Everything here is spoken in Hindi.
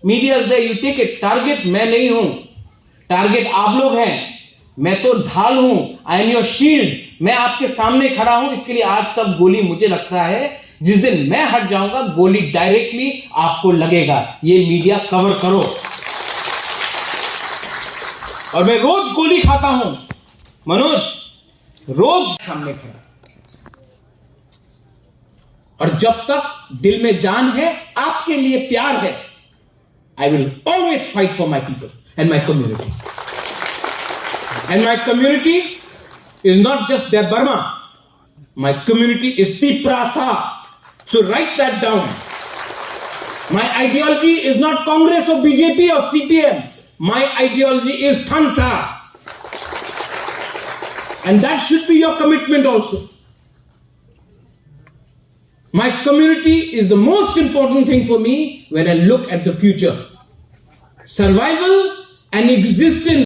Media is there, you take it. Target मैं नहीं हूं, टारगेट आप लोग हैं। मैं तो ढाल हूं, आई एम योर शील्ड। मैं आपके सामने खड़ा हूं, इसके लिए आज सब गोली मुझे लगता है। जिस दिन मैं हट जाऊंगा गोली डायरेक्टली आपको लगेगा। ये मीडिया कवर करो। और मैं रोज गोली खाता हूं मनोज, रोज सामने खड़ा। और जब तक दिल में जान है, आपके लिए प्यार है, I will always fight for my people and my community. And my community is not just the Burma, my community is Tiprasa. So right that down. My ideology is not Congress और बीजेपी और CPM, my ideology is tonsak. And that should be your commitment also. My community is the most important thing for me when I look at the future. Survival and existence